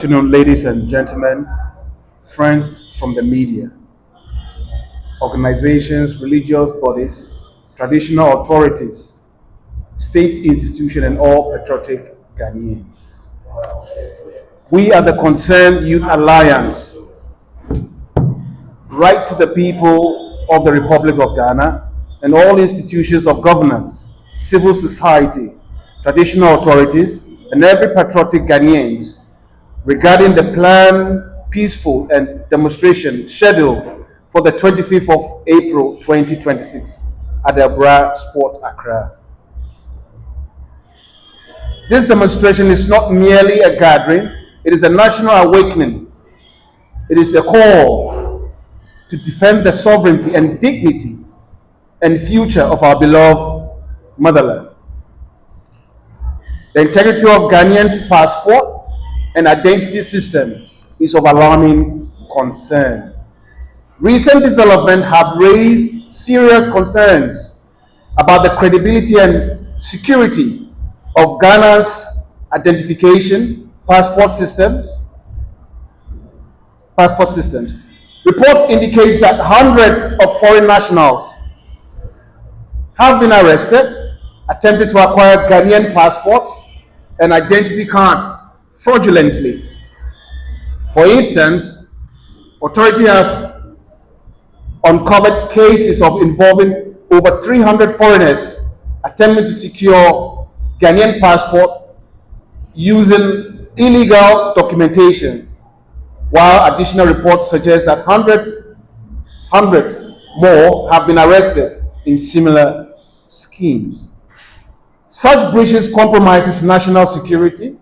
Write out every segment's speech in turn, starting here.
Good afternoon, ladies and gentlemen, friends from the media, organizations, religious bodies, traditional authorities, state institutions, and all patriotic Ghanaians. We are the Concerned Youth Alliance, right to the people of the Republic of Ghana and all institutions of governance, civil society, traditional authorities, and every patriotic Ghanaians regarding the planned peaceful and demonstration scheduled for the 25th of April 2026 at the Abra Sport Accra. This demonstration is not merely a gathering, it is a national awakening. It is a call to defend the sovereignty and dignity and future of our beloved motherland. The integrity of Ghanaians' passport and identity system is of alarming concern. Recent developments have raised serious concerns about the credibility and security of Ghana's identification passport systems. Reports indicate that hundreds of foreign nationals have been arrested, attempting to acquire Ghanaian passports and identity cards fraudulently. For instance, authorities have uncovered cases of involving over 300 foreigners attempting to secure Ghanaian passport using illegal documentations, while additional reports suggest that hundreds more have been arrested in similar schemes. Such breaches compromises national security,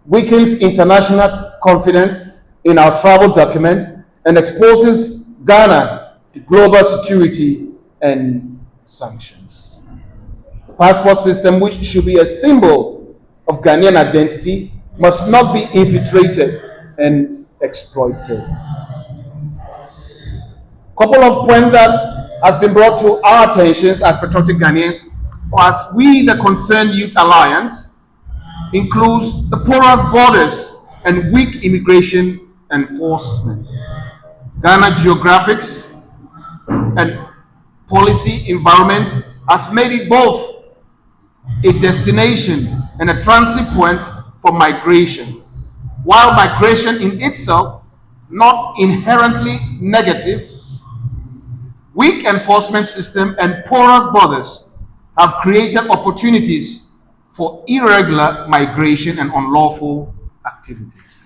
weakens international confidence in our travel documents, and exposes Ghana to global security and sanctions. The passport system, which should be a symbol of Ghanaian identity, must not be infiltrated and exploited. Couple of points that has been brought to our attentions as patriotic Ghanaians, or as we, the Concerned Youth Alliance, includes the porous borders and weak immigration enforcement. Ghana geographics and policy environment has made it both a destination and a transit point for migration. While migration in itself not inherently negative, weak enforcement system and porous borders have created opportunities for irregular migration and unlawful activities.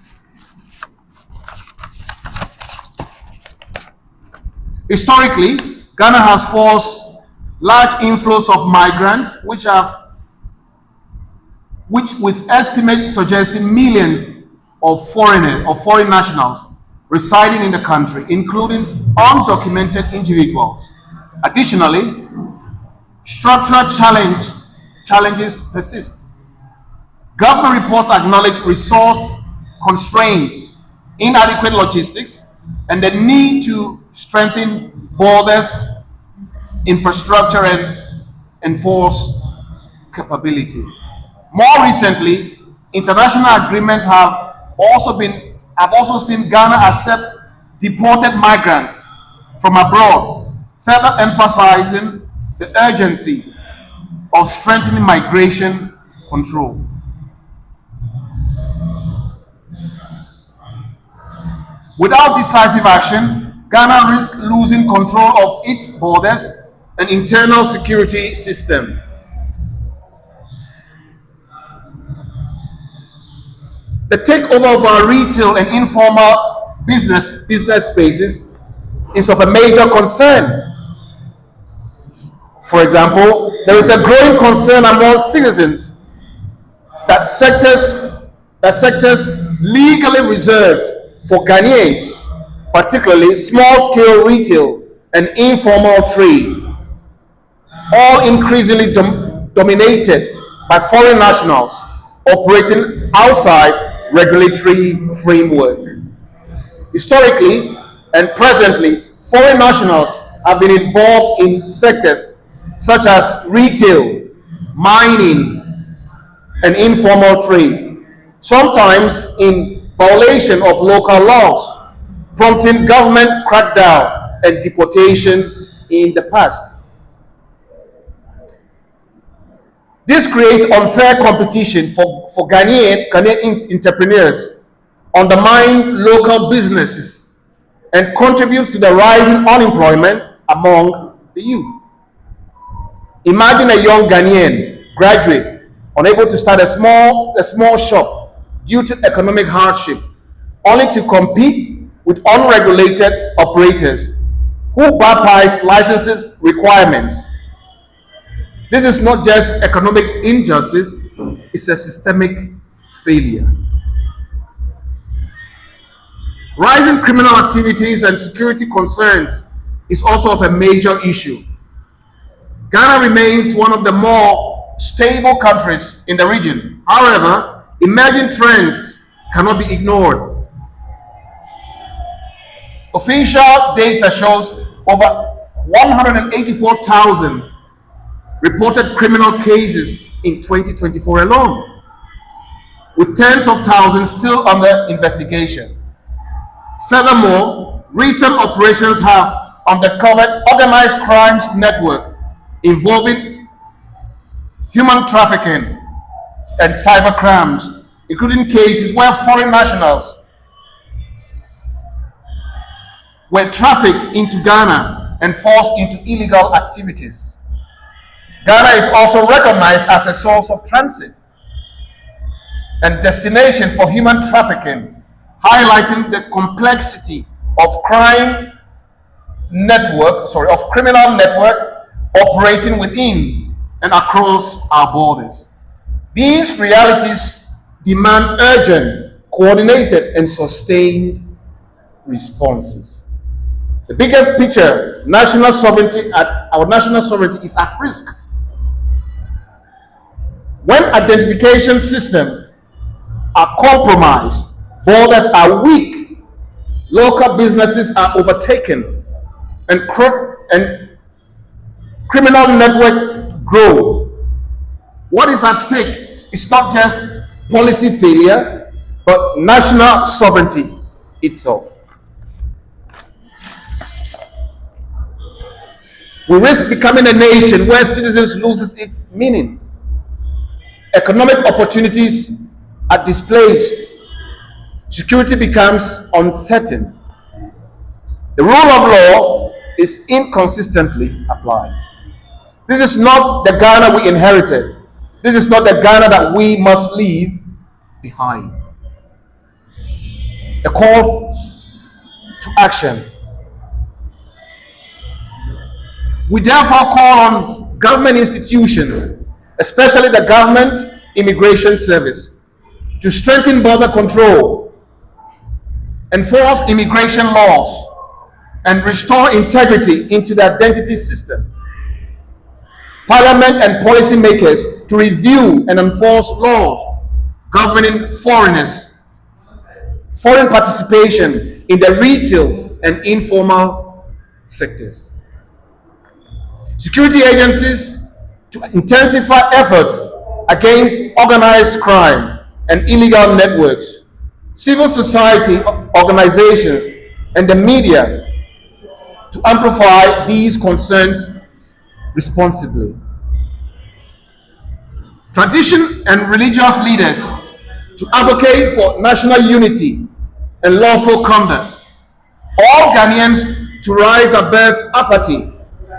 Historically, Ghana has forced large inflows of migrants, which with estimates suggesting millions of foreign nationals residing in the country, including undocumented individuals. Additionally, structural challenges persist. Government reports acknowledge resource constraints, inadequate logistics, and the need to strengthen borders, infrastructure, and enforce capability. More recently, international agreements have also seen Ghana accept deported migrants from abroad, further emphasizing the urgency of strengthening migration control. Without decisive action, Ghana risks losing control of its borders and internal security system. The takeover of our retail and informal business spaces is of a major concern. For example, there is a growing concern among citizens that sectors legally reserved for Ghanaians, particularly small-scale retail and informal trade, all increasingly dominated by foreign nationals operating outside regulatory framework. Historically and presently, foreign nationals have been involved in sectors such as retail, mining, and informal trade, sometimes in violation of local laws, prompting government crackdown and deportation in the past. This creates unfair competition for Ghanaian entrepreneurs, undermine local businesses, and contributes to the rising unemployment among the youth. Imagine a young Ghanaian graduate unable to start a small shop due to economic hardship, only to compete with unregulated operators who bypass licenses requirements. This is not just economic injustice, it's a systemic failure. Rising criminal activities and security concerns is also of a major issue. Ghana remains one of the more stable countries in the region. However, emerging trends cannot be ignored. Official data shows over 184,000 reported criminal cases in 2024 alone, with tens of thousands still under investigation. Furthermore, recent operations have uncovered organized crimes network involving human trafficking and cyber crimes, including cases where foreign nationals were trafficked into Ghana and forced into illegal activities. Ghana is also recognized as a source of transit and destination for human trafficking, highlighting the complexity of criminal network operating within and across our borders. These realities demand urgent, coordinated, and sustained responses. The biggest picture, our national sovereignty is at risk. When identification systems are compromised, borders are weak, local businesses are overtaken, and criminal network grows. What is at stake is not just policy failure, but national sovereignty itself. We risk becoming a nation where citizens loses its meaning. Economic opportunities are displaced. Security becomes uncertain. The rule of law is inconsistently applied. This is not the Ghana we inherited. This is not the Ghana that we must leave behind. A call to action. We therefore call on government institutions, especially the Government Immigration Service, to strengthen border control, enforce immigration laws, and restore integrity into the identity system. Parliament and policymakers to review and enforce laws governing foreign participation in the retail and informal sectors. Security agencies to intensify efforts against organized crime and illegal networks. Civil society organizations and the media to amplify these concerns responsibly. Tradition and religious leaders to advocate for national unity and lawful conduct. All Ghanaians to rise above apathy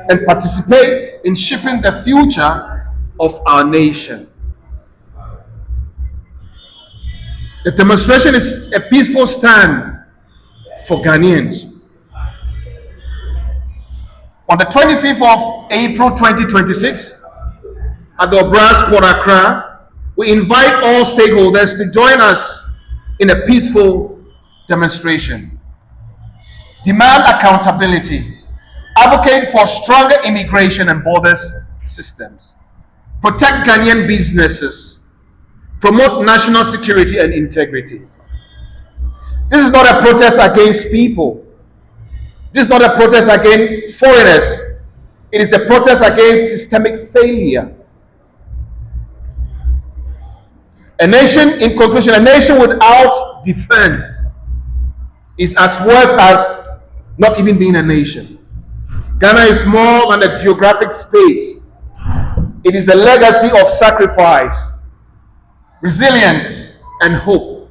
and participate in shaping the future of our nation. The demonstration is a peaceful stand for Ghanaians. On the 25th of April 2026, at the Obras Port Accra, we invite all stakeholders to join us in a peaceful demonstration. Demand accountability, advocate for stronger immigration and borders systems, protect Ghanaian businesses, promote national security and integrity. This is not a protest against people. This is not a protest against foreigners. It is a protest against systemic failure. A nation, in conclusion, a nation without defense is as worse as not even being a nation. Ghana is more than a geographic space. It is a legacy of sacrifice, resilience, and hope.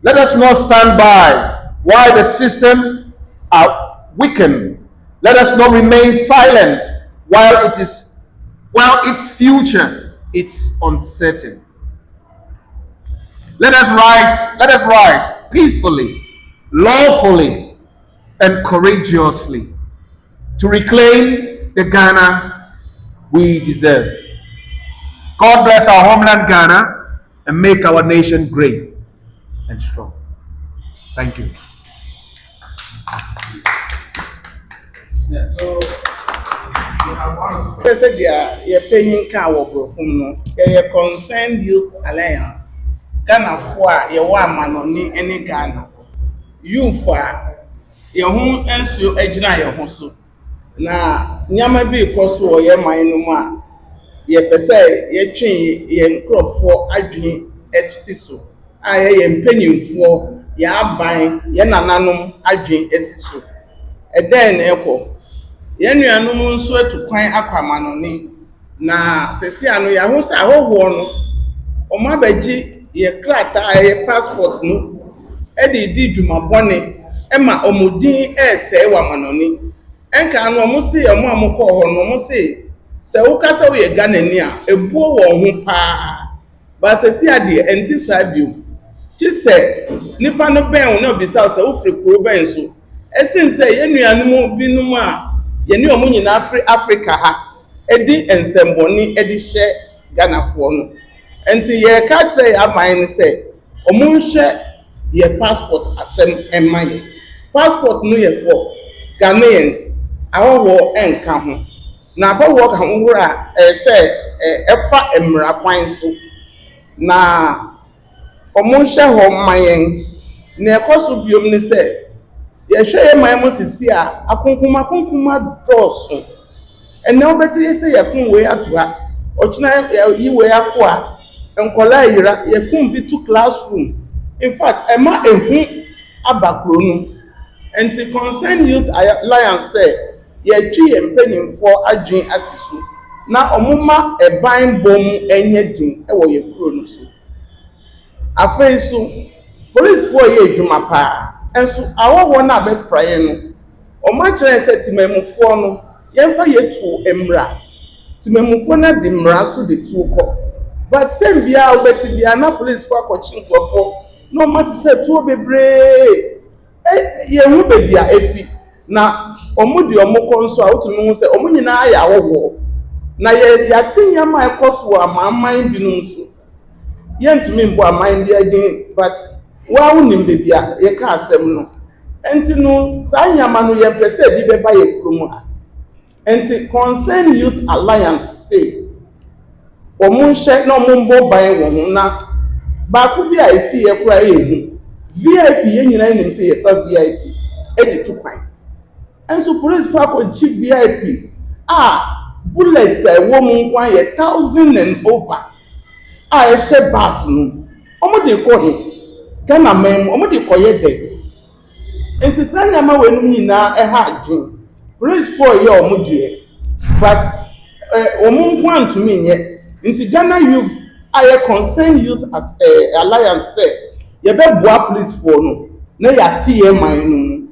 Let us not stand by while the system are weakened. Let us not remain silent while its future is uncertain. Let us rise peacefully, lawfully, and courageously to reclaim the Ghana we deserve. God bless our homeland Ghana and make our nation great and strong. Thank you. Yeah, so I said, you're paying car from no, Concerned Youth Alliance. Ghana for your one man on any Ghana. You for your home and so ejina your home. Na nyama bi koso wo ye man no ma ye pese ye twen ye nkrofo adwen esiso a ye mpanyimfo ye aban ye nananom adwen esiso eden eko ye nuanom nso atukwan akwamanoni na sesi anu ya ho sa hoho no omabagi ye krata ye passport no di dwumabone ema omodin ese wa manoni enka no mo se ye mo amukọ ho no mo se wo kasa wo ye Ghanani a ebuo wo ho pa ba sesi ade enti sabio ti se nipa no ben no bisa se wo firi kuro ben so esin se ye nuanom binum a ye ne omo nyina Africa ha edi ensemboni edi hye Ghanafo no enti ye ka kire ya ban ni se omo nhye ye passport asem emaye passport no ye for Ghanaians awo enka ho na ba wo ka ho wura se efa emra kwan so na omo hye ho mayen na ekoso biom ni se ye hwe ye man mo sisi a akonkuma doso ene obeti ye se ye kun we atoa ochina yi we akoa enkola yira ye kun bi to classroom in fact ema ehu abakro no enti Concerned Youth Alliance say ye twi empanimfo adwen asisu na omuma eban bom enye din e wo ye kuro no so afei so police for ye adwuma pa enso awowo na be fraye no oma kire se timemufo no yemfa yetu emra timemufo na de mra so de tu ko but tem bia obeti bia na police for akọchi nkrofo no masise tu bebre ye hu bebia efi na omudi omukọ nso a otumi hu se omunyina ya awowo na ye yatinya ma ekoso amamman binum so ye ntumi mbo amman bia din but wa unim bebia ye ka asem no enti no sa nyama no ye pese bi beba ye kurom a enti Concerned Youth Alliance say omunhye na omumbo ban wo ho na ba ku bi a esi ye kura ehu VIP ye nyina nim se ye fa VIP edi to kwan enso police fa ko chief VIP bullets wo mu kwan ye 1,000 and over e she bus no omo de ko he Ghana mem omo de ko ye de enti sanya ma wenum nyina ha adwen police for ye omo de but omo kwan to me nye nti Ghana youth Concerned Youth as Alliance say ye be boa police for no na ya tie man no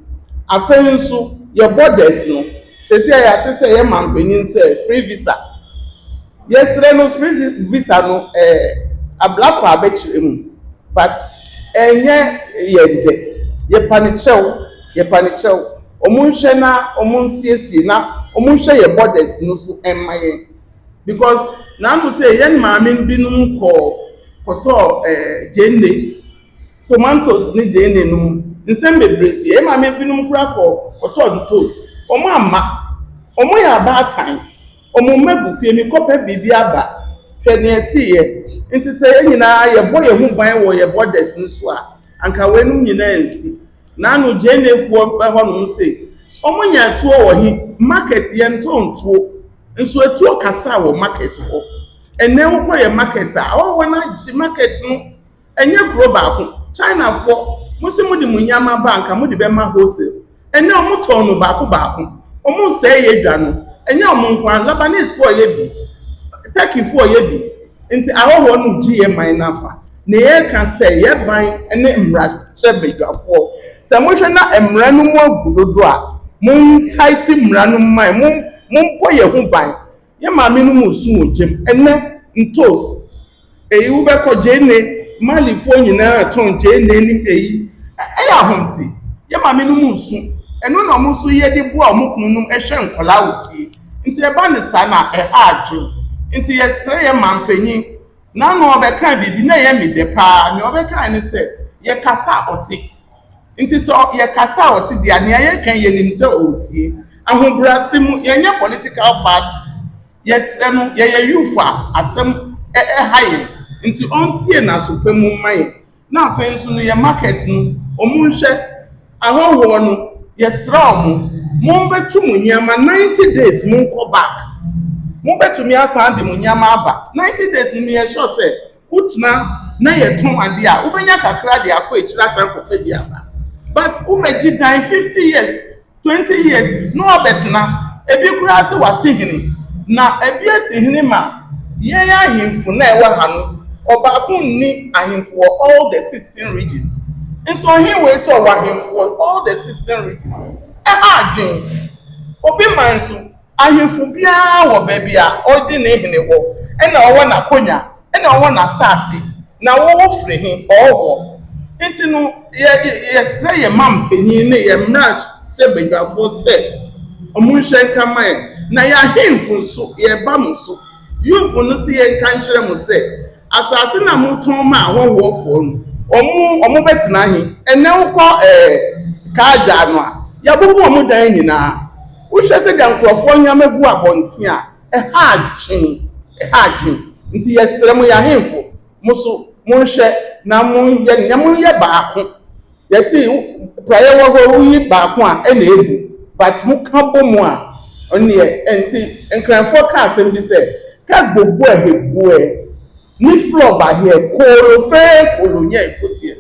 afei nso ye borders no sesi ya te say ye man benin say free visa yesre no free visa no ablako abechire mu but enye yende ye panichew omunhwe na omunsiesie na omunhwe ye borders no so emaye because na no say yen maame binum koto jenne tomatoes ni jenne no nsem bebresi e maame binum kura koto ntos omo amma omo ya ba time omo magu fie mi kopa bibi aba hwe ne esiye nti say enyina ye boye hu ban wo ye borders ni so a anka wenum nyina ensi na no jenne fuo ho no say omo nya tuo wo hi market ye ntontuo nso etuo kasa wo market ho ɛnɛ wokɔ yɛ market a ɔwɔ na gye market no ɛnyɛ kuro baako China fo mo se mo de mo nyama banka mo de be ma wholesale ɛnɛ ɔmo tɔn no baako ɔmo sɛ yɛ dwa no ɛnyɛ ɔmo nkwan Lebanese fo yɛ bi Turkey fo yɛ bi nti ahɔhɔ no gye yɛ man nafa na yɛ ka sɛ yɛ ban ne mmara hyɛ badwafoɔ sɛ mo hwɛ na mmara no mu agudodo a mo ntaiti mmara no man mo mpɔ yɛ ho ban yɛ maame no mu su wɔ gyem ɛnɛ ntos eyi wo bɛkɔ gyene malifo nyinaa tɔn gyene ni eyi ɛyɛ ahomti yɛ maame no mu su ɛno na ɔmo so yɛ de bo a ɔmo kunu no ɛhwɛ nkɔla wɔ fie nti yɛba ne saa na ɛha adwe nti yɛsrɛ yɛ mampanyin na no ɔbɛka bibi na yɛ me de paa ne ɔbɛka ne sɛ yɛ kasa ɔte nti sɛ yɛ kasa ɔte dia ne yɛ kan yɛ nim sɛ ɔtie ahobrase mu yɛnyɛ political party yɛsrɛ no yɛyɛ youth a asɛm ɛha yɛ nti ɔntie na so pɛ mu ma yɛ na afei nso no yɛ market no ɔmo nhwɛ ahɔhoɔ no yɛsrɛ ɔmo mo bɛtu mo nyama 90 days mo nkɔ back mo betumi asan de mo nyama aba 90 days ni yɛ sure sɛ utna na yɛ ton ade a wobenya kakra de akɔ ekyira san kɔfɛ bi aba but wobɛgye dan 50 years 20 years no obetna ebi kura se wase hene na ebi asihene ma yɛn ahemfo na ɛwɔ ha no ɔbaako ni ahemfo all the 16 regions nso ɔhen wei sɛ ɔwɔ ahemfo all the 16 regions ɛha adwen obi man so ahemfo biara wɔ baabi a ɔde ne hene wɔ ɛna ɔwɔ n'akonya ɛna ɔwɔ n'asase na wɔwɔ firi he ɔwɔ nti no yɛsrɛ yɛ mampanyin ne yɛ mmara hyɛ badwafoɔ sɛ ɔmo nhyɛ nkama yɛ na yɛ ahemfo nso yɛba mo so yumfo no si yɛ nka nkyerɛ mo sɛ asase na mo tɔn ma ahɔhoɔfoɔ no ɔmo bɛtena he ɛnɛ wokɔ kaagya no a yɛbobo ɔmo dan nyinaa wohwɛ sɛ gya nkurɔfoɔ nyama gu abɔnten a ɛha adwen nti yɛsrɛ mo yɛahemfo mo so monhwɛ na monyɛ baako yɛsi praeɛ wɔ hɔ woyi baako a ɛna ebu but mo ka bɔ mu a ɔneɛ nti nkranfoɔ ka asɛm bi sɛ ka gbogbo ɛhebuɛ ni floor ba here kolo nyɛ ekotie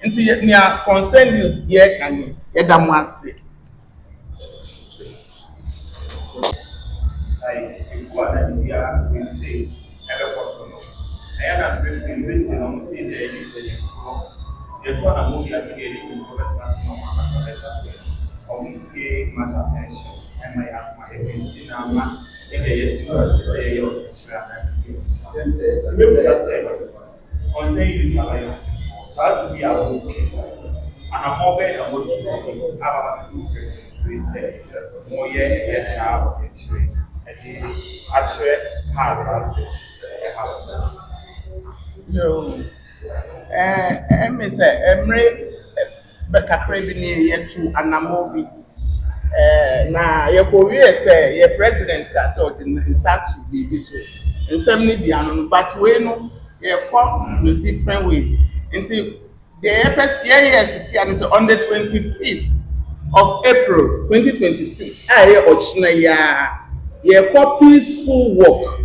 nti nea concern youth yɛ ka ne yɛda mo ase me say emre kakra bi ne yetu anamo bi na yekowie say ye president ka say o start to be so nsem ne bia no but we no ye come in different way until the best yes see and say on the 25th of April 2026 aye ochina ya ye call peaceful work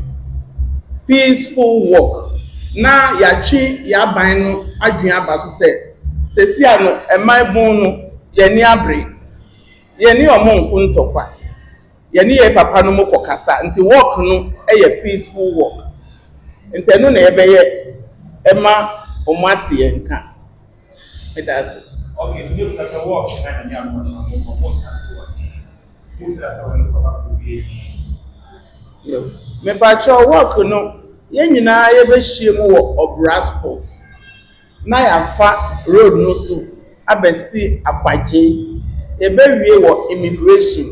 na yachi ya ban no adwen aba so se sesi ano eman bon no ye ni abre ye ni omo nko ntokwa ye ni ye papa no mo kokasa nti work no eye peaceful work nti eno na ye be ye ema omo ate ye nka it does okay to do that work na ni amotion mo ko mo start work yo me pa cho work no ye nyina ye be hie mu wo obra sports na ya fa road no so abesi akwaje ye be wie wo immigration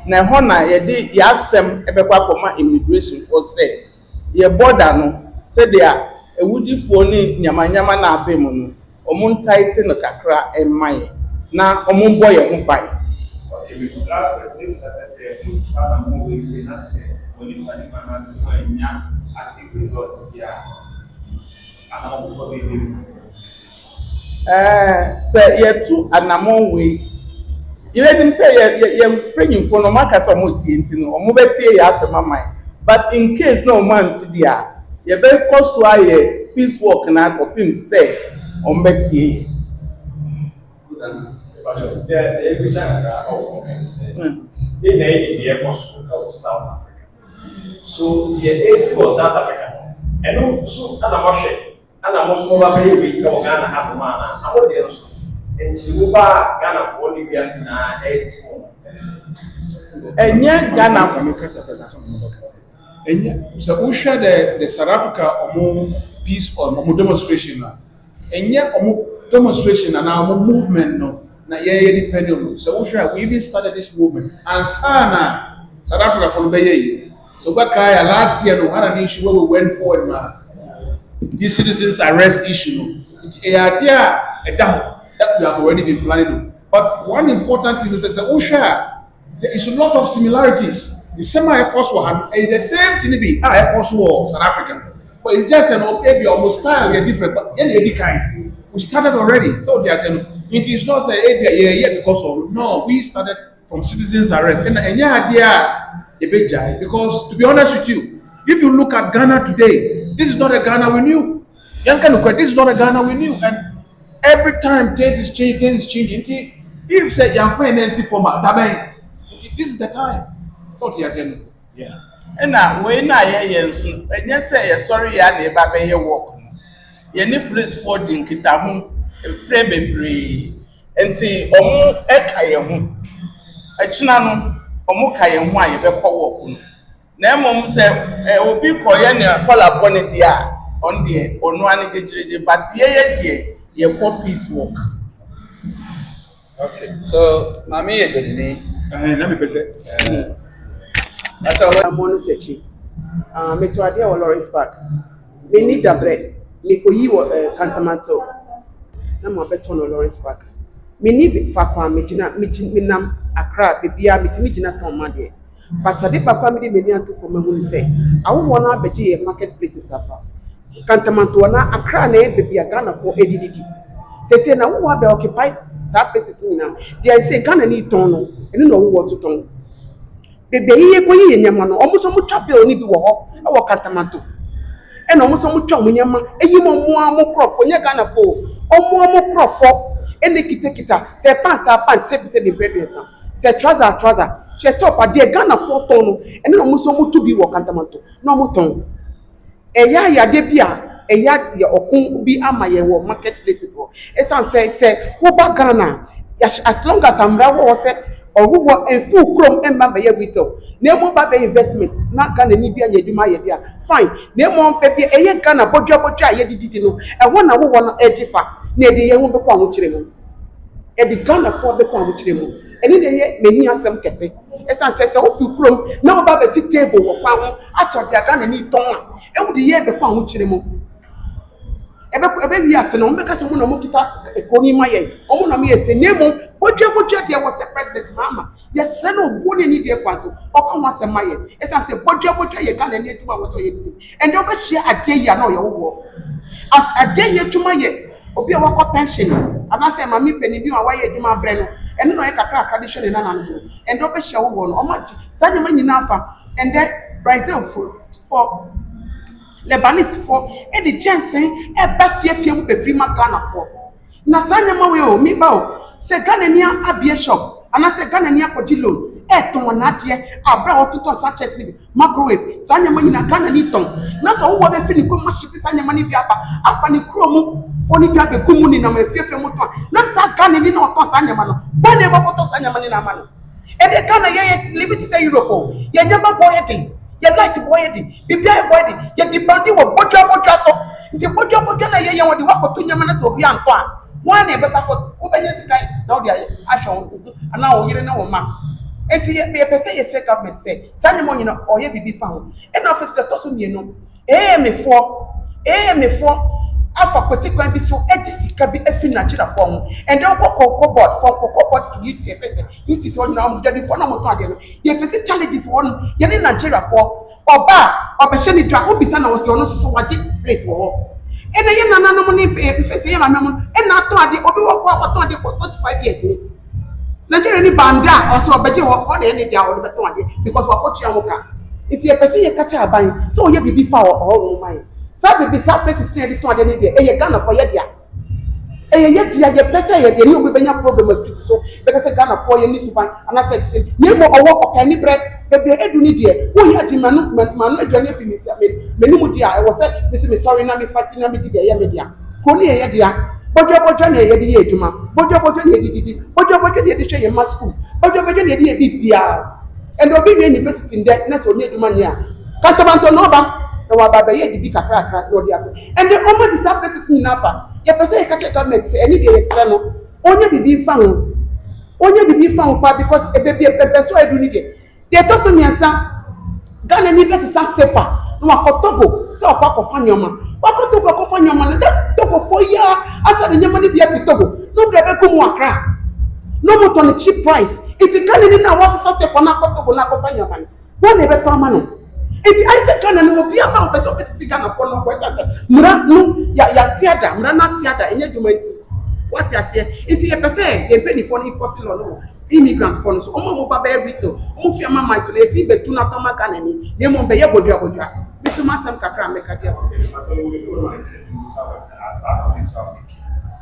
na ho na ye de ya asem ebekwa koma immigration for say ye border no say dia ewudifo ni nyamanyama na abem no omo ntaite no kakra emman na omo mbo ye ho bai say yetu anamon we you let him say ye praying for no maka so mo tie ntino omo betie ya asema man but in case no man ti dia yɛbɛkɔ so ayɛ peace work na akɔpem sɛ ɔmbɛtie South Africa. So South Africa. And so and I'm also over here Ghana have a man and what they also. And Chiluba Ghana for only years now 8 more. ɛnyɛ Ghana for me because of and so we share the South Africa peace or demonstration and yet demonstration and our movement no na depend on so we even started this movement and sana South Africa for the so last year no had an issue where we went forward mass this citizens arrest issue it's a idea that we have already been planning but one important thing is that there is a lot of similarities the same airports were the same thing be airports war South Africa but it's just an almost style we are different but any kind we started already so it is not say because of no we started from citizens arrest and idea a big guy because to be honest with you if you look at Ghana today this is not a Ghana we knew this is not a Ghana we knew and every time things is changing if say you finance format this is the time so yeah ɛna wei na yɛyɛ nso ɛnyɛ sɛ yɛsɔre yɛ na ɛba bɛyɛ work no yɛne police for di nkitaho mpere bebree nti ɔmo ɛka yɛn ho ɛkyina no ɔmo ka yɛn ho a yɛbɛkɔ work no na mmom sɛ obi kɔyɛ ne kɔlabɔ ne deɛ a ɔno deɛ ɔno ane gyegyeregye but yɛyɛ deɛ yɛkɔ peace work. Okay, so mami yedeni. Let me say. I'm on techi. Me to idea or Lawrence Park. Me need a bread. Me ko yi Cantamanto. Na mo beton or Lawrence Park. Me need fakwa me jina me nam Accra bebia me timi jina ton ma de. But ade papa me de me nianto for me hu say. Awo wona beje marketplaces afa. Cantamanto na Accra na bebia Ghana for edididi. Say na wo be occupy that places ni na. There say Ghana ni ton no. Enu no wo so ton. Bebe yiye ko yiye nyama no omo so mo twa bill ni bi wo ho e wo Cantamanto e no omo so mo twa mo nyama eyi mo mo krofo nya Ghana fo omo krofo e ne kita se pant se be bread se trouser se top ade Ghana fo ton no e ne omo so mo tu bi wo Cantamanto no mo ton e ya de bia e ya okun bi ama ye wo marketplaces wo e san se wo ba Ghana as long as amra wo se or who were a full chrome and member here with you. Name ba investment, not Ghana ni bia yeduma yedia. Fine. Name on pepe eye Ghana boja yedi no. E wona wo wona ejifa. Na de ye wo be kwa ho kire mu. E de Ghana for be kwa ho kire mu. Eni de ye meni asem kese. Esan se wo full chrome na wo ba be sit table wo kwa ho atọ de Ghana ni ton a. E wo de ye be kwa ho kire mu. Ebe wi ase no mbeka se mo na mo kita ekoni maye omo na me yese nemo bojo de was the president mama yes se no bo ne ni de kwaso oka ho ase maye esa se bojo ye Ghana ni aduma wo so ye bi and they go share ade ya na o ye wo as ade ye aduma ye obi a wakọ pension ana se mama peni bi wa ye aduma bre no eno no ye kakra tradition na no and they go share wo no o ma sanya ma nyina afa and then Brazil for Lebanese for any chance ba fie mu be free ma Ghana for na sanya ma we o mi ba o se Ghana ni abie shop ana se Ghana ni akoti loan ton na de abra o tuto sachet ni microwave sanya ma nyina Ghana ni ton na so wo be fi ni ko ma ship sanya ma ni bi aba afa ni kro mu fo ni bi abe kumu ni na ma fie mu ton na sa Ghana ni na o ton sanya ma no bo ne bo to sanya ma ni na ma no e de Ghana ye live it to Europe o ye nyamba boy thing ye light boy di bibia boy di ye depend wo bojo so nti bojo na ye won di wakoto nyama na to bi anto a wan e be ba ko wo benye sikai na wo di ahwe ana wo yire na wo ma enti ye pese ye straight government say sanye mo nyina o ye bibi fa ho e na office to so mienu me for afa kweti kwan bi so sika bi afi Nigeria for ho and then ko board from ko board to UTC won na am jadi for na mo to ade no ye face challenges won ye ni Nigeria for oba obehye ni dwa obisa na wo se ono so waje place wo ho ena ye nana no mo ni face ye ma mo ena to ade obi wo ko to ade for 35 years ni Nigeria ni banda o so obeje wo o na ni dia o de to ade because wa ko tua mo ka iti ye pese ye kacha aban so ye bibi fa o mai Sa be sa places na de ton de ne de e Ghana for ye dia e ye dia ye pese ye de ni obi benya problem street so because Ghana for ye ni suban and I said ni mo owo okani bre be edu ni de wo ye ati manu aduane fini me ni mu dia e wo say me sorry na me fati na me di de ye me dia ko ni ye dia bojo na ye di ye adwuma bojo na ye di bojo na ye di hwe ye ma school bojo na ye di ye bibia and obi ni university nde na so ni adwuma ni a kantabanto no ba na wa baba ye di kakra no dia and the almost the staff places ni nafa ye pese ye catch government say any dey yesra no onye bibi fa ho pa because e be so edu ni de to so miansa Ghana ni be sa safer no akotogo so akofa nyoma wakotogo akofa nyoma na togo for ya asa de nyoma ni bia fitogo no be be kumu akra no mo to cheap price it Ghana ni na wa sa safer na akotogo na akofa nyoma no na be to ama no it I say Ghana no obi aba o be so be Ghana for no kweta say mura no ya tiada mura na tiada enye dwuma iti what you say it ye pese ye pay for ni fossil no immigrant for no so omo ba be rito omo fi ama mai so na esi betu na fama Ghana ni ne mo be ye bodua bisu masam kakra meka dia so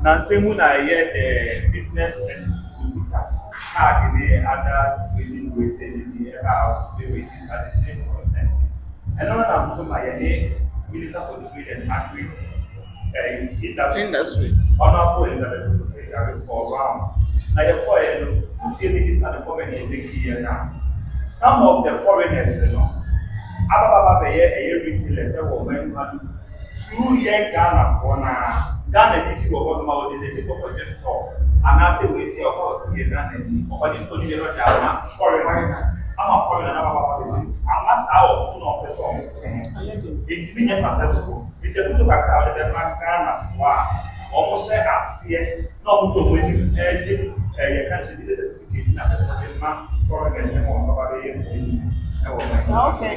na semu na ye business entities to that tag the other trading ways in about the way these are the same consensus and now I'm from my Minister for Trade and Agri industry. Honorable Elizabeth for rounds. Now the point, Minister the comment in the year now. Some of the foreigners, you know, Ababa a retailers or when true young Ghana for now. Ghana is what about the people just talk. And I say we see a horse in Ghana, or this position of foreign. I'm a foreigner, I'm not our own person. It's been successful. It's a good background that Ghana almost say as here, not to win you can't see certificate foreigners and okay.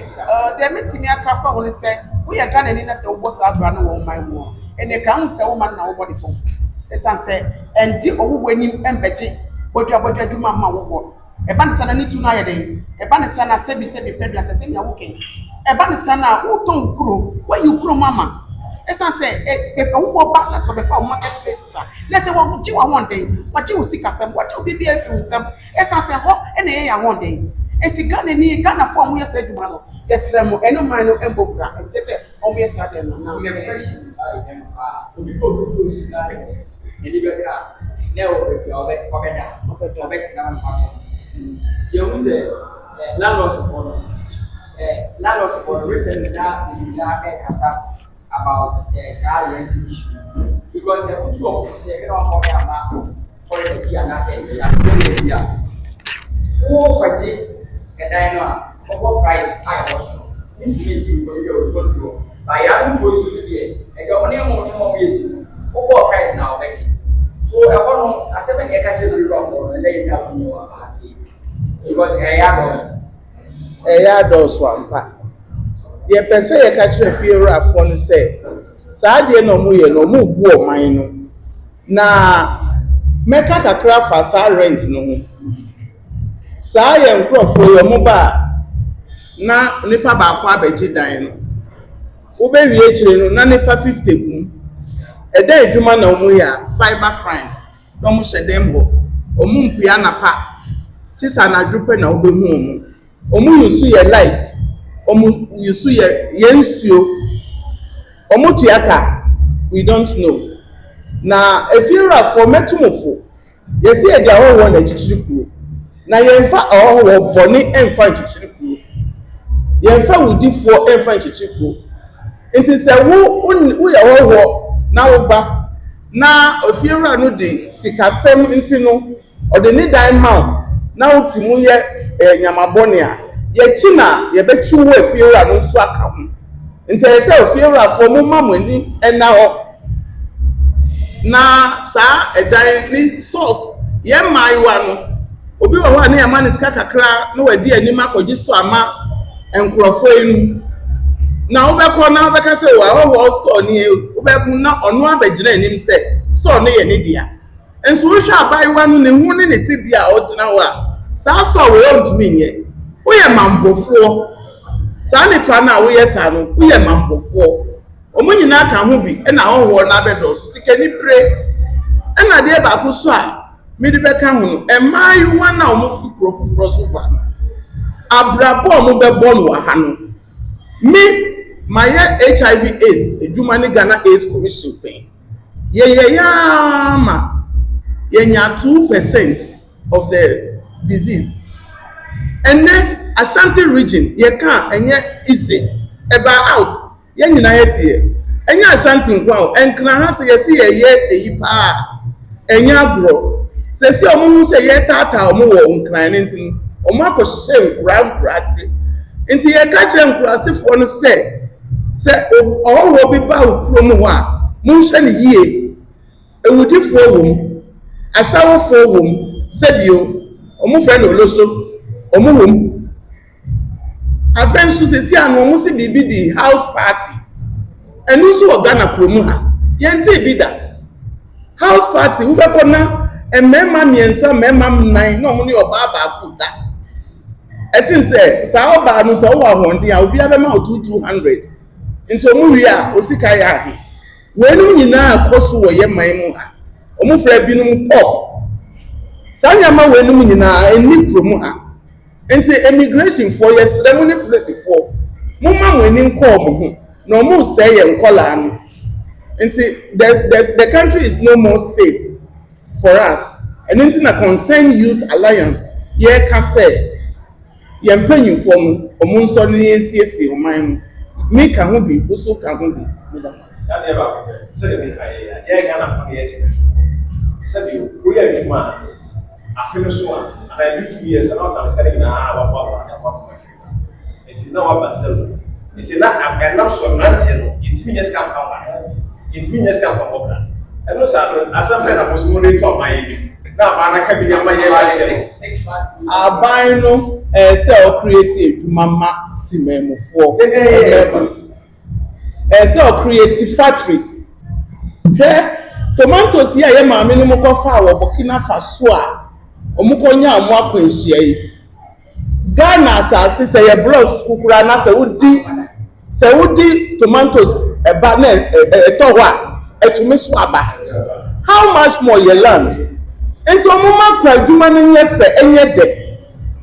The meeting me akafa won say we are Ghana ni na say wo sa bra no wo man wo and e kan say woman na wo body phone. Esan say and di owo wanim embeje bodua duma ma wo eba ne sana ni tu na yeden eba ne sana sebi pedua se me awoken eba ne sana wo ton kuro when you kuro mama esan say expect wo ba na so be fa market place let's say wo ji wa one day wo ji wo sikasem wo ji wo bibia fi nsem esan say ho ene ye ya one day enti Ghana for mo yesa adwuma no yesra mo eno man no embobra enti say o mo yesa de no na we have question obi ko si class eni be ka na o be obeda na ma you say landlords for recently that kasa about renting issue because two of them say come about for the and access here who kwaje no for price I also intimate because you go through by ya for so there e go money mo yeti what price now so e go no asem e ka che do for and then you have no party because adults wampa ye pese ye ka kire fiera fo no say saa de no mu ye no mu bu o man no na meka kakra fa saa rent no ho saa ye nkrofo ye mu ba na nipa ba kwa abeji dan no wo be wie kire no na nipa 50 kum eda adwuma na mu ya cyber crime no mu hyedembo omu mpia na pa chisa na drupe na obehu omu yusu ye light omu yusu ye yensuo omu tuaka we don't know na efiera for metumofo yesi e dia ho na chichirikuru na yemfa ho boni emfa chichirikuru yemfa wudifo emfa chichirikuru enti se wo ye ho na wo ba na efiera no de sikasem enti no ode ni dan ma na utimu ye nyamabone a ye china ye be chiwo efiera no so aka ho nti ye se efiera fo mu mamani ena ho na sa edan ni stores ye maiwa no obi wo ho na ye ma ni sika kakra no wadi anima akọji store ama enkrofo enu na obekọ na obeka se wa ho store ni obeku na onu abegina enim se store no ye ni dia enso wo hwa abaiwa no ne hu ne ne tibia odina wa sa store we on tumi nye wo ye mambofo sa ne pa na wo ye sa no wo ye mambofo ɔmo nyinaa ka ho bi ɛna ɔwɔ n'abɛdɔ so sika ni pere ɛna deɛ baako so a mede bɛka ho no mmaayewa na ɔmo fi kuro foforɔ so ba no abrabɔ ɔmo bɛbɔ no wɔ ha no me mayɛ HIV/AIDS edwuma ne Ghana AIDS Commission pɛn yɛyɛ yaama yɛnya 2% of the disease ɛnɛ Ashanti region yɛka ɛnyɛ easy ɛba out yɛn nyinaa yɛteɛ ɛnyɛ Ashanti nkwa o ɛnkran ha sɛ yɛsi yɛyɛ eyi paa ɛnyɛ agorɔ sɛsi ɔmo ho sɛ yɛtaataa ɔmo wɔ nkran ne nti ɔmo akɔhyehyɛ nkura ase nti yɛka kyerɛ nkurasefoɔ no sɛ ɔwɔ bi ba wo kurom hɔ a monhwɛ ne yie ewudifoɔ wɔ mu ahyɛwofoɔ wɔ mu sɛbio ɔmo frɛ no oloso ɔmo wɔ mu afɛn nso sɛsi ano ɔmo si biribi di house party ɛno nso wɔ Ghana kurom ha yɛnte bi da house party wobɛkɔ na mmarima mmiɛnsa mmarima nnan na ɔmo ne ɔbaa baako da ɛsin sɛ saa ɔbaa no sɛ ɔwɔ ahoɔden a obi abɛma o 200 nti ɔmo wie a osika yɛ ahe wɔnum nyinaa akɔ so wɔ yɛ man mu ha ɔmo frɛ binom pop saa nyama wɔnum nyinaa ɛni kurom ha nti immigration foɔ yɛsrɛ mo ne polisifoɔ mo ma mo ani nkɔ ɔmo ho na ɔmo sɛ yɛ nkɔlaa no nti the country is no more safe for us ɛno nti na Concerned Youth Alliance yɛka sɛ yɛn mpanyinfoɔ mu ɔmo nsɔ ne yɛnsiesie ɔman mu mi ka ho bi oso ka ho bi Yàrá yẹ bá sẹ́ni mi ka yẹ yẹ Ghana fún yẹ ti sẹ́ni o yẹ ẹ̀dùn mu a àfin so a àná ẹbí 2 years náà ọ̀tàn sẹ́ni náà wà bọ̀ àwọn àdàpọ̀ fún ẹ̀fẹ̀ ètì náà wà bá sẹ́nu ètì náà ẹ̀nàm sọ̀ mìíràn no yẹtìmí yẹ sika nfa wà yẹtìmí yẹ sika nfa wọ̀ bìrà ẹnu sàánù asẹ́mpẹ́ náà mo sọ mo ní tọ́ ọ̀ma yẹ bi náà máa ná kábìnì àmà yẹ bá yẹ aban no sɛ ɔcreate adwuma ma tìmɛmufoɔ sɛ ɔcreate factories hwɛ tomatoes yi a yɛ maame no mu kɔfa wɔ Burkina Faso a ɔmo kɔnya ɔmo akwanhyia yi Ghana asase sɛ yɛ blocks kukura na sɛ wodi tomatoes ɛba na ɛtɔ hɔ a ɛtumi so aba how much more yɛ land nti ɔmo ma kura adwuma no nyɛ fɛ ɛnyɛ dɛ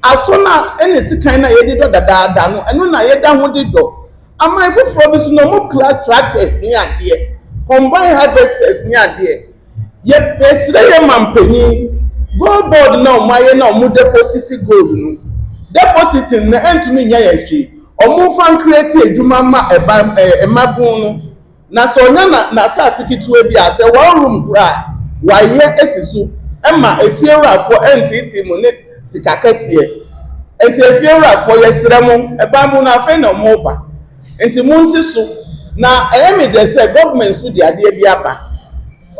aso na ɛna sikan na yɛde dɔ dadaada no ɛno na yɛda ho de dɔ aman foforɔ bi so na ɔmo kura tractors ne adeɛ combine harvesters ne adeɛ yɛsrɛ yɛ ma mpanyin gold board na ɔmo ayɛ na ɔmo deposit gold no deposit na ɛntumi nya yɛ hwee ɔmo fa nkreti adwuma ma ɛmabun no na sɛ ɔnya na asase ketewa bi a sɛ one room kura wayɛ esi so ɛma efiewurafoɔ ɛntete mu ne sika kɛseɛ nti efiewurafoɔ yɛsrɛ mo ɛban mu na afei na ɔmo ba nti mo nti so na ɛyɛ mi dɛ sɛ government so de adeɛ bi aba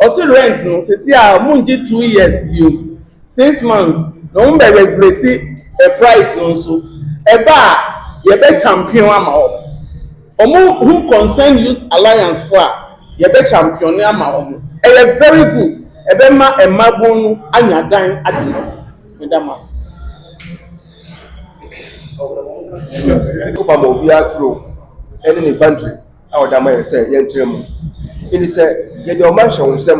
ɔsi rent no sisi a mo ngye 2 years bio 6 months na ɔmo bɛ regulate price no nso ɛba a yɛbɛ champion ama ɔmo who Concerned Youth Alliance for a yɛbɛ champion ama ɔmo ɛyɛ very good ɛbɛ ma ɛmabun no anya dan adi medamas. Sisi ko ba mo obiara kuro ɛne ne country a ɔda ma yɛ sɛ yɛntrɛ mu ɛne sɛ yɛde ɔma hyɛ wo nsɛm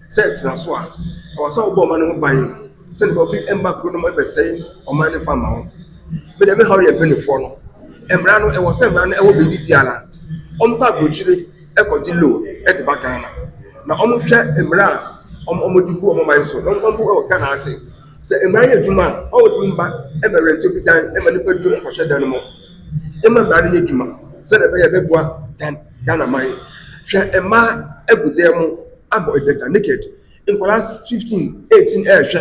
sɛ tena so a ɔwɔ sɛ wobɔ ɔma no ho ban sɛ nipa obi ɛmba kuro no ma bɛsɛe ɔma ne fa ma ho mede me haw yɛ mpanifoɔ no mmara no ɛwɔ sɛ mmara no ɛwɔ baabi biara ɔmkɔ aburokyire ɛkɔgye low ɛde ba Ghana na ɔmohwɛ mmara a ɔmode bu ɔmo man so na ɔmbu ɛwɔ Ghana ase sɛ mmara yɛ adwuma a ɔwɔtumi mba ɛmɛrɛnte bi dan ɛma nipa du nkɔhyɛ dan no mu ɛma mmara no yɛ adwuma sɛdeɛ ɛbɛyɛ bɛboa Ghana man hwɛ mmaa agu dan mu abɔ ɛdagya naked nkwadaa 15 18 ɛrehwɛ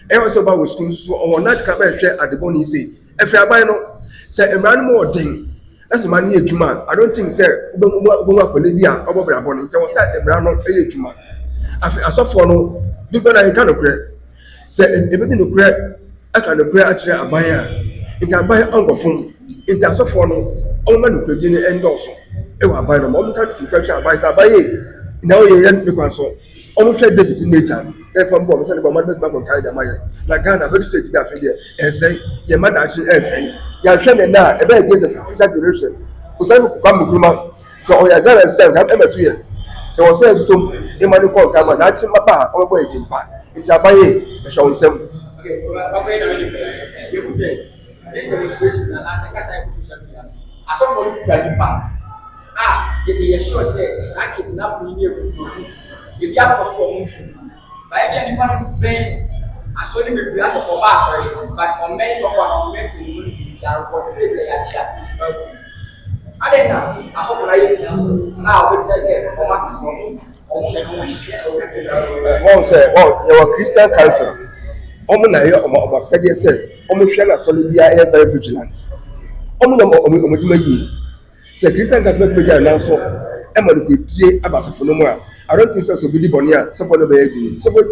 ɛwɔ sɛ ɔba wɔ sukuu so ɔwɔ night club ɛrehwɛ adebɔ ne ise ɛfɛ aban no sɛ mmara no mu wɔ den na sɛ mmara no yɛ adwuma I don't think sɛ wobɛhu akwadaa bi a ɔbɔ brabɔ no nkyɛn wɔ sɛ mmara no ɛyɛ adwuma afei asɔfoɔ no bi bɛ na yɛka nokorɛ sɛ ebɛdi nokorɛ aka nokorɛ akyerɛ aban a nka aban ɔnkɔfom nti asɔfoɔ no ɔmoma nokorɛ gye no ɛndɔɔso ɛwɔ aban no ma ɔmka nokorɛ kyerɛ aban sɛ aban yɛ na ɔyɛ yɛ ne kwan so ɔmohwɛ David nature na ɛfa mbɔ sɛ ne bɔ ɔmade bɛtuma kɔnkae dama yɛ na Ghana bɛdu state bi afei deɛ ɛsɛe yɛma daakye ɛsɛe yɛahwɛ ne na ɛbɛyɛ against the future generation ɔsane kwa mu kuruma So we are going to send them to you. There was some Emmanuel called Kama, that's in my bar, or waiting back. It's a buy a show some. Okay, you say this demonstration and as I put social media. As of for you to back. You sure say it's a kidnap me here. If you have possible motion. By any one brain, I saw them with glass of bar, sorry, but on May so far on May, they are reported say they are just smoking. I don't know. I saw for now, which I said, what is wrong? One say, oh, you are Christian council. Omo said yes, Omo share Solibia are very vigilant. Omo say Christian council media now so Emma could say about Sophomore. I don't think so. So be the bonia, so for the baby, so for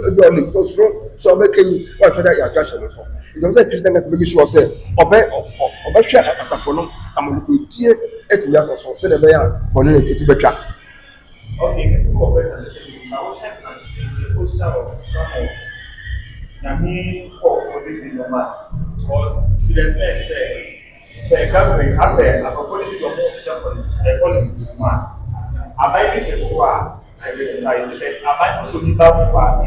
so strong, so making what should I attraction also. It was a Christian council making sure say, or share as a phone, I'm going to tear it to your so the bear, but it's better. Okay, I was checking and see the poster of some of Nami for this in the man. Because to the extent say government has a policy of the politics man. About this is why I decided that about to be back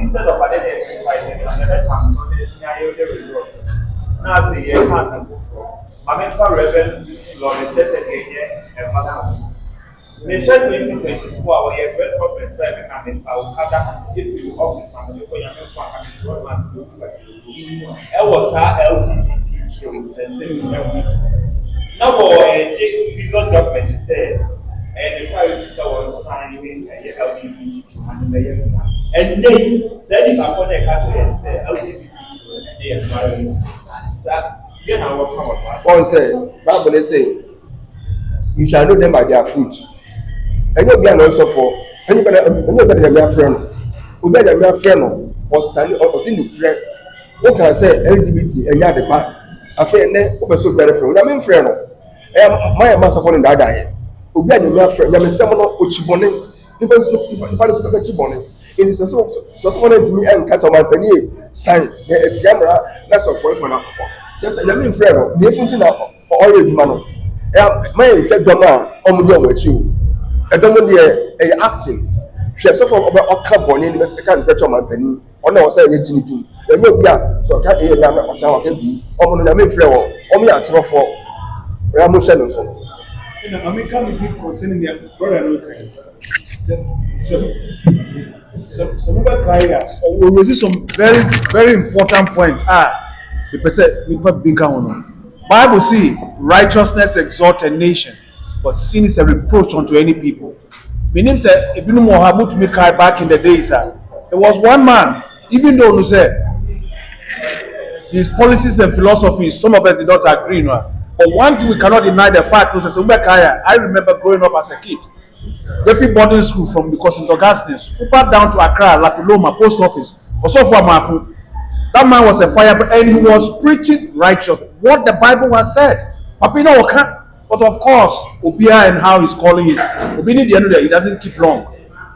instead of identifying another chance on the results. Now the year has and for my mental revenue law is better again and father. Measure 2024 our year first conference private campaign will cover if you office family for your member and one man to do was our LGBTQ sensitive. Now because government said and the priorities are on signing LGBTQ and then said if I'm going to catch LGBTQ and they are priorities. Then I will come with us. One say, Bible say, you shall know them by their fruit. And you'll be an answer for anybody than your friend. Who better than your friend or standing or in the friend. What can I say? LGBT and you are the back. I feel then, who so better friend. I mean, friend. My master calling that day. Who better than your friend. I mean, someone which bonnet because nobody is bonnet. In this, so someone to me and cut on my penny sign. It's Yamra, that's all for now. Just I mean, friend, the function for all your man. My check them out on the with you. I don't know the acting. She has suffered about a carbon in the can't better my penny. Or no, say you didn't do. And you'll be out, so can't hear that or town can be. Or when I mean, flower, or me at for Ramushan and so. I mean, can be concerning their brother. Some we will see some very, very important point. The person, Bible see righteousness exalt a nation, but sin is a reproach unto any people. Meaning said, if you know more to me back in the days, there was one man, even though you say his policies and philosophies, some of us did not agree, no? But one thing we cannot deny the fact was I remember growing up as a kid. Every boarding school from because in Augustins, Upa down to Accra, Lapiloma, post office, also for Mapu. That man was a fire, and he was preaching righteousness. What the Bible has said. Papino Oka. But of course, Obia and how he's calling it. Obini the end of the he doesn't keep long.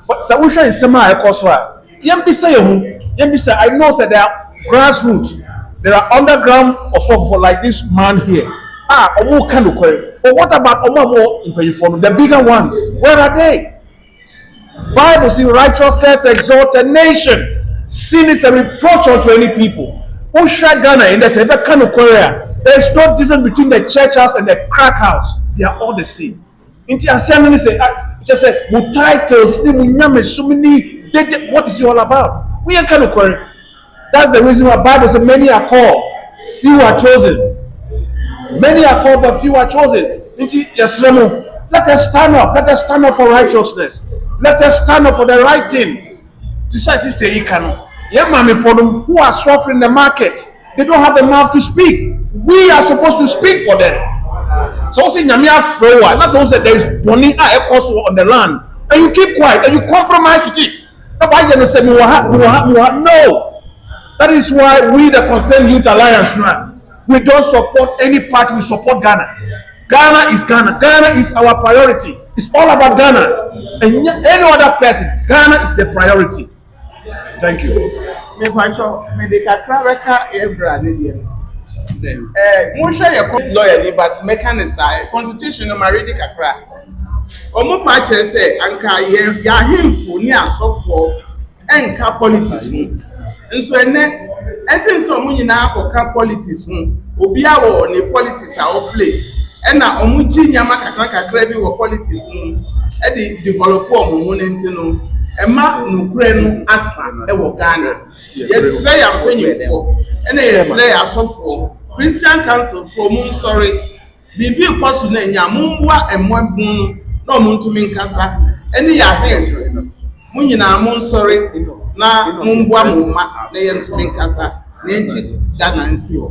But Sawusha is semi Ekoswa. Yembisa, I know that there are grassroots. There are underground also for like this man here. But what about Omamo in Periform? The bigger ones, where are they? Bible says righteousness exalt a nation. Sin is a reproach unto any people. Usha Ghana in the same kind of Korea. There is no difference between the church house and the crack house. They are all the same. Inti Asian say, just say, titles, what is it all about? We are kind of Korea. That's the reason why Bible says many are called, few are chosen. Many are called, but few are chosen. Let us stand up. Let us stand up for righteousness. Let us stand up for the right thing. Sister Ikano. Yeah, mommy, for them who are suffering in the market, they don't have a mouth to speak. We are supposed to speak for them. So say Nyamia Frowa, that's also there is burning on the land, and you keep quiet and you compromise with it. Nobody say no. That is why we, the Concerned Youth Alliance, we don't support any party. We support Ghana. Ghana is Ghana. Ghana is our priority. It's all about Ghana, and any other person. Ghana is the priority. Thank you. Me kakra ebra ni mo share your lawyer but mechanics constitution no ready kakra Omo pa kyerɛ sɛ anka yɛ ahemfo ne asɔfoɔ ɛnka politics mu nso ɛnɛ ɛsɛ nso ɔmo nyinaa akɔka politics mu obi awɔ ne politics a ɔplay ɛna ɔmo gyi nyama kakra bi wɔ politics mu ɛde develop ɔmo ho ne nti no ɛma nukure no asa ɛwɔ Ghana yɛsrɛ yɛ mpanyinfoɔ ɛna yɛsrɛ yɛ asɔfoɔ Christian Council for mu nsɔre biribi kɔ so na nya mo mboa ɛmoa bun no na ɔmo ntumi nkasa ɛne yɛ ahemfo mo nyinaa mo nsɔre na mo mboa mo ma na yɛntumi nkasa na enkyi Ghana nsi hɔ.